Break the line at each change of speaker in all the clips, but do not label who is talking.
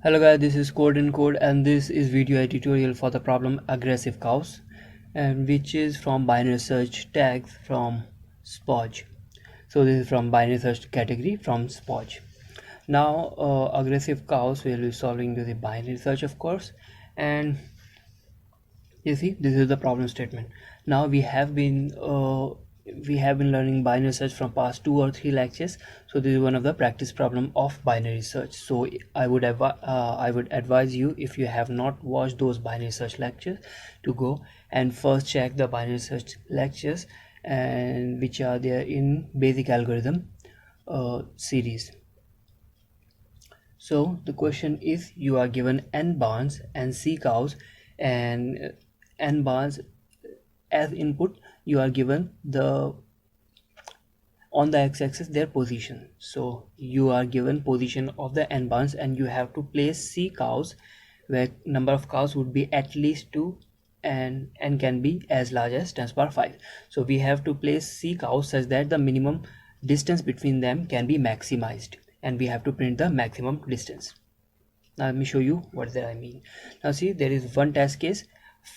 Hello guys, this is CodeNCode and this is video tutorial for the problem aggressive cows, and which is from binary search tags from SPOJ. So this is from binary search category from SPOJ. Now aggressive cows will be solving using binary search, of course, and you see this is the problem statement. Now we have been learning binary search from past 2 or 3 lectures, so this is one of the practice problem of binary search. So I would advise you, if you have not watched those binary search lectures, to go and first check the binary search lectures, and which are there in basic algorithm series. So the question is, you are given n barns and c cows, and n barns as input. You are given the on the x-axis their position. So you are given position of the n barns, and you have to place c cows where number of cows would be at least 2 and n can be as large as 10 to the power 5. So we have to place c cows such that the minimum distance between them can be maximized, and we have to print the maximum distance. Now let me show you what that I mean. Now see, there is one test case,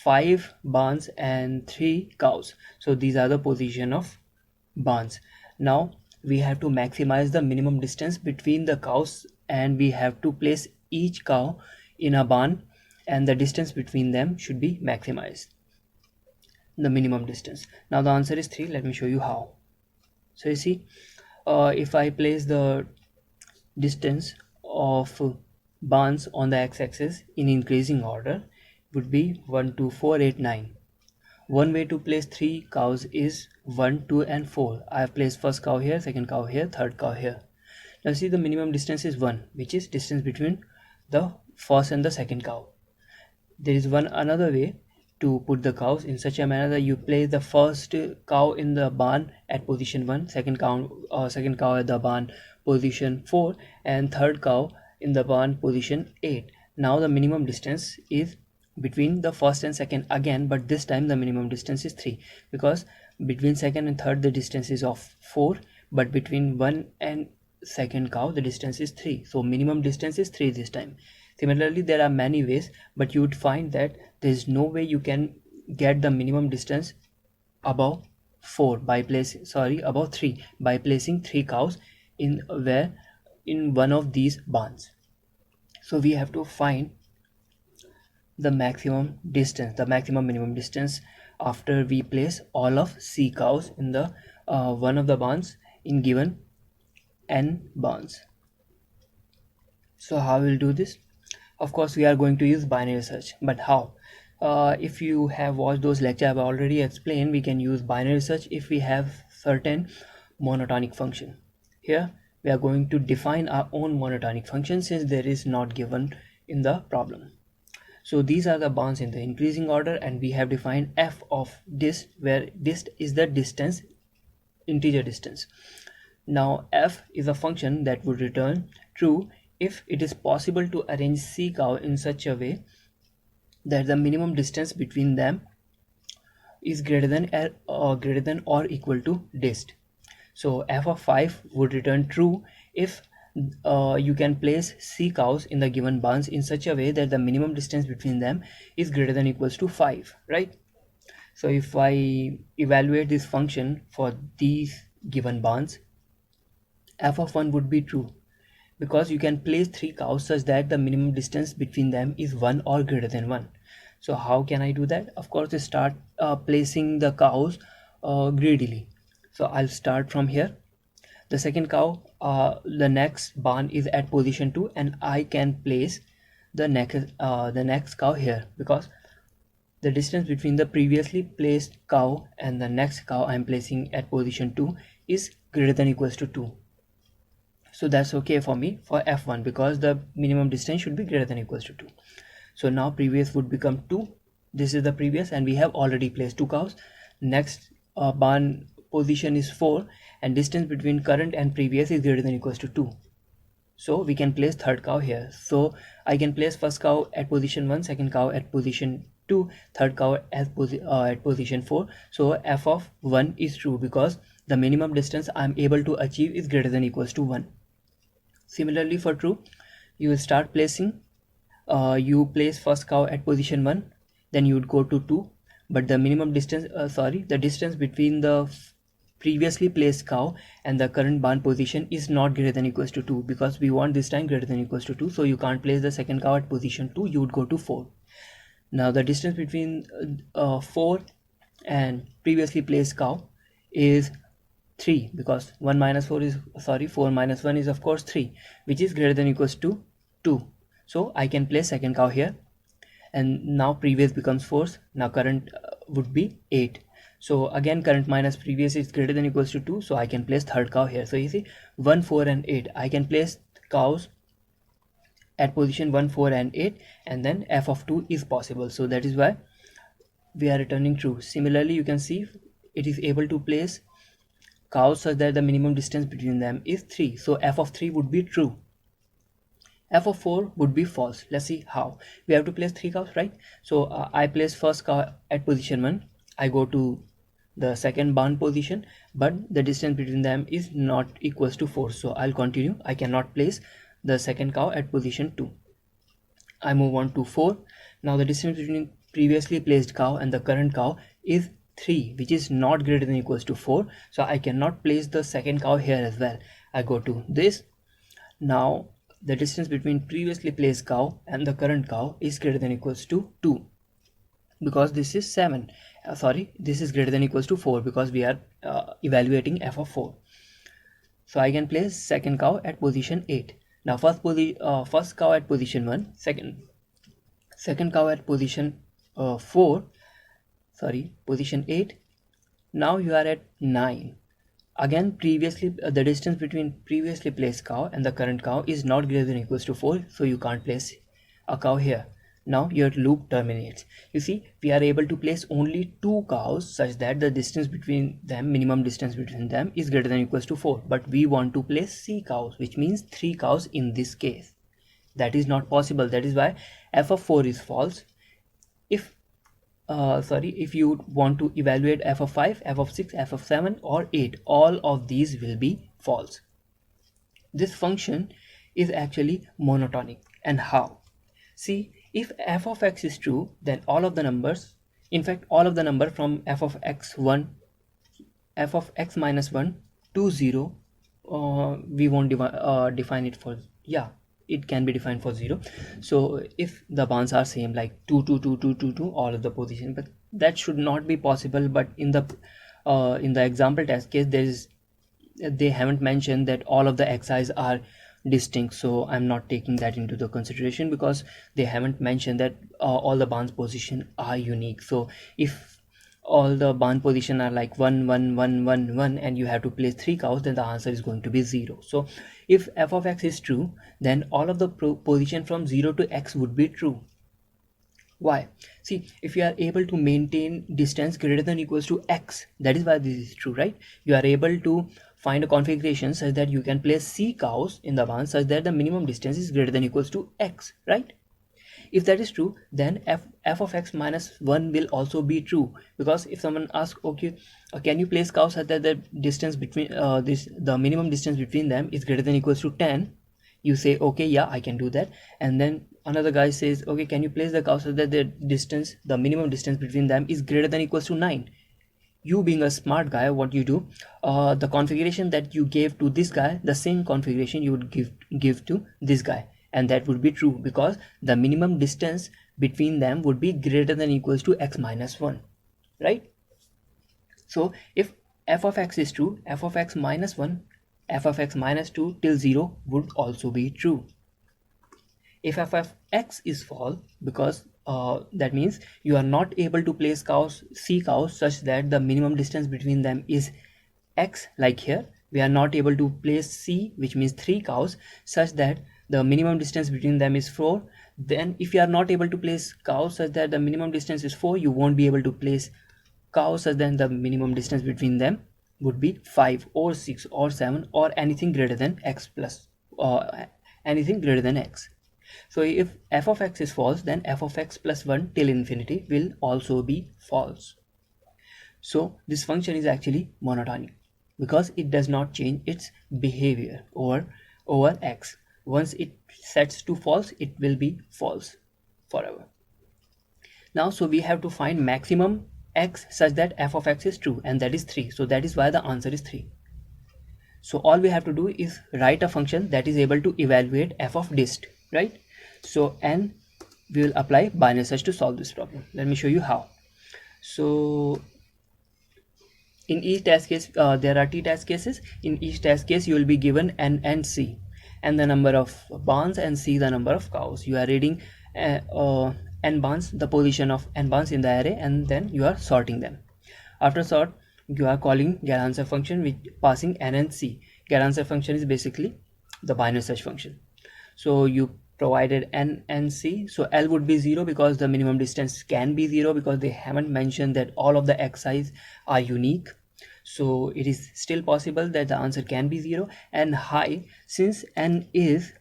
5 barns and 3 cows. So these are the position of barns. Now we have to maximize the minimum distance between the cows, and we have to place each cow in a barn, and the distance between them should be maximized, the minimum distance. Now the answer is 3. Let me show you how. So you see, if I place the distance of barns on the x-axis in increasing order, would be 1 2 4 8 9. One way to place 3 cows is 1 2 and 4. I have placed first cow here, second cow here, third cow here. Now see, the minimum distance is 1, which is distance between the first and the second cow. There is one another way to put the cows in such a manner that you place the first cow in the barn at position 1, second cow at the barn position 4, and third cow in the barn position 8. Now the minimum distance is between the first and second again, but this time the minimum distance is 3, because between second and third the distance is of 4, but between 1 and second cow the distance is 3. So minimum distance is 3 this time. Similarly, there are many ways, but you would find that there is no way you can get the minimum distance above 4 by placing above 3 by placing 3 cows in one of these barns. So we have to find the maximum distance, the maximum minimum distance, after we place all of c cows in the one of the barns in given n barns. So how we'll do this? Of course we are going to use binary search, but how? If you have watched those lectures, I've already explained we can use binary search if we have certain monotonic function. Here we are going to define our own monotonic function, since there is not given in the problem. So these are the barns in the increasing order, and we have defined f of this, where this is the distance, integer distance. Now f is a function that would return true if it is possible to arrange c cow in such a way that the minimum distance between them is greater than or equal to dist. So f of 5 would return true if you can place c cows in the given barns in such a way that the minimum distance between them is greater than or equals to 5, right? So if I evaluate this function for these given barns, f of 1 would be true, because you can place 3 cows such that the minimum distance between them is 1 or greater than 1. So how can I do that? Of course, I start placing the cows greedily. So I'll start from here. The second cow, the next barn is at position 2, and I can place the next cow here, because the distance between the previously placed cow and the next cow I'm placing at position 2 is greater than or equals to 2. So that's okay for me for f1, because the minimum distance should be greater than or equals to 2. So now previous would become 2. This is the previous, and we have already placed 2 cows. Next barn position is 4, and distance between current and previous is greater than or equals to 2. So we can place third cow here. So I can place first cow at position 1, second cow at position 2, third cow at position 4. So f of 1 is true, because the minimum distance I'm able to achieve is greater than or equals to 1. Similarly for true, you will start placing you place first cow at position 1, then you would go to 2, but the minimum distance, the distance between the previously placed cow and the current barn position is not greater than equals to 2, because we want this time greater than equals to 2, so you can't place the second cow at position 2, you would go to 4. Now the distance between 4 and previously placed cow is 3, because 1 minus 4 is 4 minus 1 is of course 3, which is greater than equals to 2. So I can place second cow here, and now previous becomes 4. Now current would be 8. So again current minus previous is greater than equals to 2, so I can place third cow here. So you see 1, 4 and 8, I can place cows at position 1, 4 and 8, and then f of 2 is possible. So that is why we are returning true. Similarly, you can see it is able to place cows such that the minimum distance between them is 3. So f of 3 would be true. F of 4 would be false. Let's see how. We have to place 3 cows, right? So I place first cow at position 1. I go to the second barn position, but the distance between them is not equals to 4. So I'll continue. I cannot place the second cow at position 2. I move on to 4. Now the distance between previously placed cow and the current cow is 3, which is not greater than equals to 4. So I cannot place the second cow here as well. I go to this. Now the distance between previously placed cow and the current cow is greater than equals to 2, because this is 7. This is greater than equals to 4, because we are evaluating f of 4. So I can place second cow at position 8. Now first cow at position 1, second cow at position position 8. Now you are at 9. Again previously the distance between previously placed cow and the current cow is not greater than equals to 4, so you can't place a cow here. Now your loop terminates. You see, we are able to place only 2 cows such that the distance between them, minimum distance between them, is greater than equals to 4, but we want to place C cows, which means 3 cows in this case. That is not possible. That is why f of 4 is false. If you want to evaluate f of 5, f of 6, f of 7 or 8, all of these will be false. This function is actually monotonic. And how? See, if f of x is true, then all of the numbers, in fact all of the number from f of x minus 1 to 0, we won't define it for, it can be defined for 0. So if the bounds are same, like 2 2 2 2 2 2, all of the position, but that should not be possible. But in the example test case, they haven't mentioned that all of the xi's are distinct, so I'm not taking that into the consideration, because they haven't mentioned that all the bounds position are unique. So if all the barn position are like 1 1 1 1 1 and you have to place 3 cows, then the answer is going to be 0. So if f of x is true, then all of the position from 0 to x would be true. Why? See, if you are able to maintain distance greater than equals to x, that is why this is true, right? You are able to find a configuration such that you can place C cows in the barn such that the minimum distance is greater than equals to x, right? If that is true, then f of x minus 1 will also be true, because if someone asks, okay, can you place cows such that the distance between the minimum distance between them is greater than equals to 10, you say, okay, yeah, I can do that. And then another guy says, okay, can you place the cows such that the minimum distance between them is greater than equals to 9? You being a smart guy, what you do, the configuration that you gave to this guy, the same configuration you would give to this guy, and that would be true, because the minimum distance between them would be greater than equals to x minus 1, right? So if f of x is true, f of x minus 1, f of x minus 2 till 0 would also be true. If f of x is false, because that means you are not able to place C cows such that the minimum distance between them is x, like here we are not able to place C, which means 3 cows, such that the minimum distance between them is 4. Then if you are not able to place cows such that the minimum distance is 4, you won't be able to place cows such that the minimum distance between them would be 5 or 6 or 7 or anything greater than x plus anything greater than x. So if f of x is false, then f of x plus 1 till infinity will also be false. So this function is actually monotonic, because it does not change its behavior over x. Once it sets to false, it will be false. forever. Now, so we have to find maximum x such that f of x is true, and that is 3. So that is why the answer is 3. So all we have to do is write a function that is able to evaluate f of dist, right? So and we will apply binary search to solve this problem. Let me show you how. So in each test case, there are t test cases. In each test case, you will be given n and c, and the number of barns, and c the number of cows. You are reading n barns, the position of n barns in the array, and then you are sorting them. After sort, you are calling get answer function with passing n and c. Get answer function is basically the binary search function. So you provided n and c, so L would be 0 because the minimum distance can be 0 because they haven't mentioned that all of the xi's are unique. So it is still possible that the answer can be 0. And high, since n is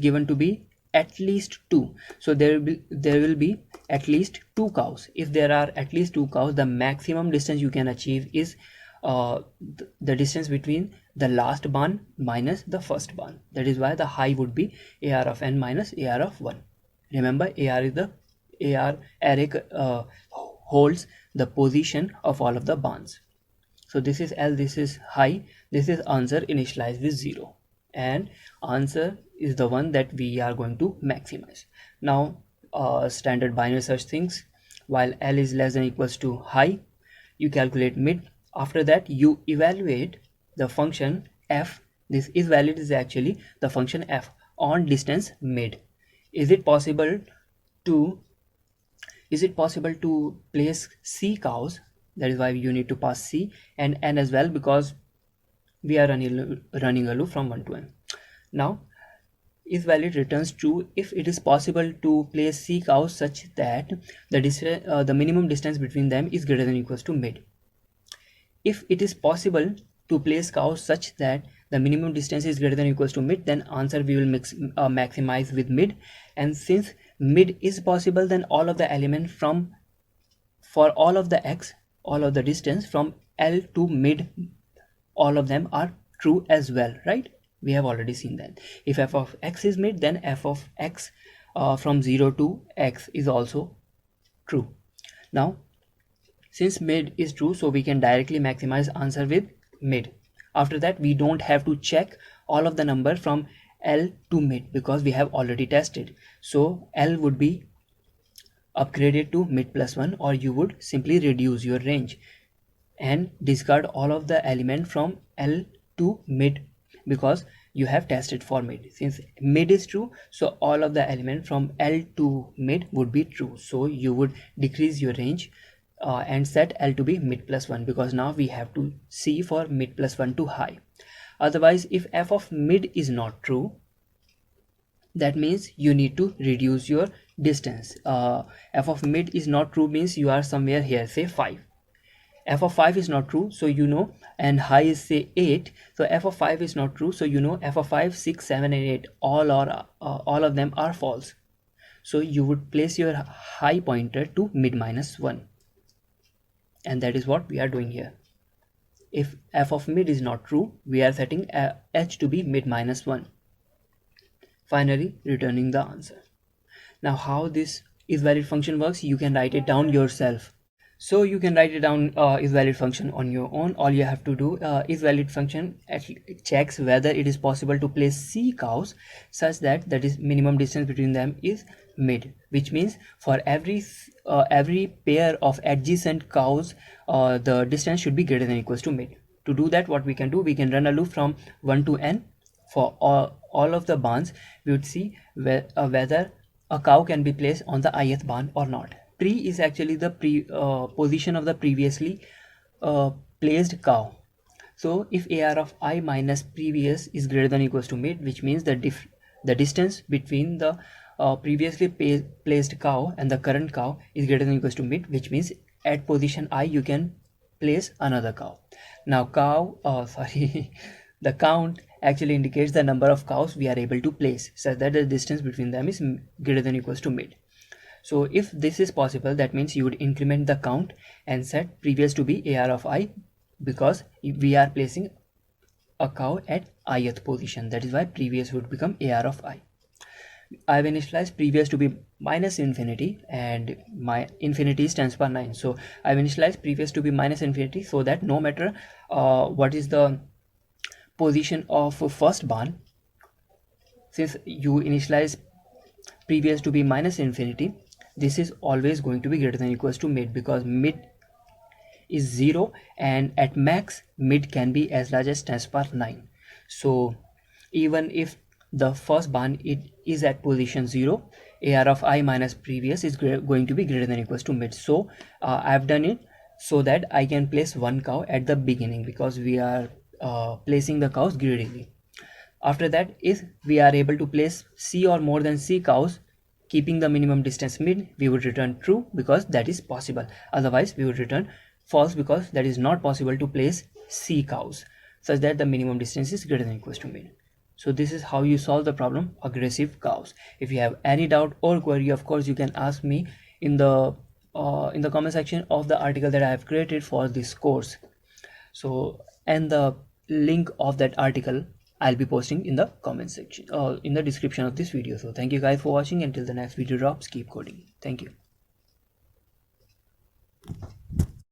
given to be at least 2, so there will be at least 2 cows. If there are at least 2 cows, the maximum distance you can achieve is the distance between the last barn minus the first barn. That is why the high would be AR of n minus AR of 1. Remember, AR is the AR array holds the position of all of the barns. So this is L, this is high, this is answer initialized with 0, and answer is the one that we are going to maximize. Now standard binary search things, while L is less than equals to high, you calculate mid. After that, you evaluate the function f. This is valid is actually the function f on distance mid. Is it possible to place c cows? That is why you need to pass c and n as well, because we are running a loop from 1 to n. Now is valid returns true if it is possible to place c cows such that the minimum distance between them is greater than or equals to mid. If it is possible to place cows such that the minimum distance is greater than or equals to mid, then answer we will maximize with mid. And since mid is possible, then all of the element for all of the x, all of the distance from L to mid, all of them are true as well, right? We have already seen that. If f of x is mid, then f of x from 0 to x is also true. Now, since mid is true, so we can directly maximize answer with mid. After that, we don't have to check all of the number from L to mid because we have already tested. So L would be upgraded to mid plus 1, or you would simply reduce your range and discard all of the element from L to mid because you have tested for mid. Since mid is true, so all of the element from L to mid would be true. So you would decrease your range and set L to be mid plus 1, because now we have to see for mid plus 1 to high. Otherwise, if f of mid is not true, that means you need to reduce your distance. F of mid is not true means you are somewhere here, say 5. F of 5 is not true, so you know, and high is say 8, so f of 5 is not true, so you know f of 5, 6, 7 and 8 all of them are false. So you would place your high pointer to mid minus 1, and that is what we are doing here. If f of mid is not true, we are setting h to be mid minus 1, finally returning the answer. Now how this is valid function works, you can write it down yourself. So you can write it down is valid function on your own. All you have to do is valid function checks whether it is possible to place c cows such that minimum distance between them is mid, which means for every pair of adjacent cows the distance should be greater than or equals to mid. To do that, what we can do, we can run a loop from 1 to n. For all of the barns, we would see whether a cow can be placed on the ith barn or not. Pre is actually the position of the previously placed cow. So if AR of I minus previous is greater than or equals to mid, which means the distance between the previously placed cow and the current cow is greater than or equals to mid, which means at position I you can place another cow. Now the count actually indicates the number of cows we are able to place such that the distance between them is greater than or equals to mid. So if this is possible, that means you would increment the count and set previous to be AR of I, because we are placing a cow at ith position. That is why previous would become AR of I. I've initialized previous to be minus infinity, and my infinity stands for 9. So I've initialized previous to be minus infinity, so that no matter what is the position of first barn, since you initialize previous to be minus infinity, this is always going to be greater than equals to mid, because mid is 0, and at max mid can be as large as 10 power 9. So even if the first barn it is at position 0, AR of I minus previous is going to be greater than equals to mid. So I have done it so that I can place one cow at the beginning, because we are placing the cows greedily. After that, if we are able to place C or more than C cows keeping the minimum distance mid, we would return true, because that is possible. Otherwise we would return false, because that is not possible to place C cows such that the minimum distance is greater than equals to mid. So this is how you solve the problem aggressive cows. If you have any doubt or query, of course you can ask me in the comment section of the article that I have created for this course. So, and the link of that article I'll be posting in the comment section or in the description of this video. So thank you guys for watching. Until the next video drops, keep coding. Thank you.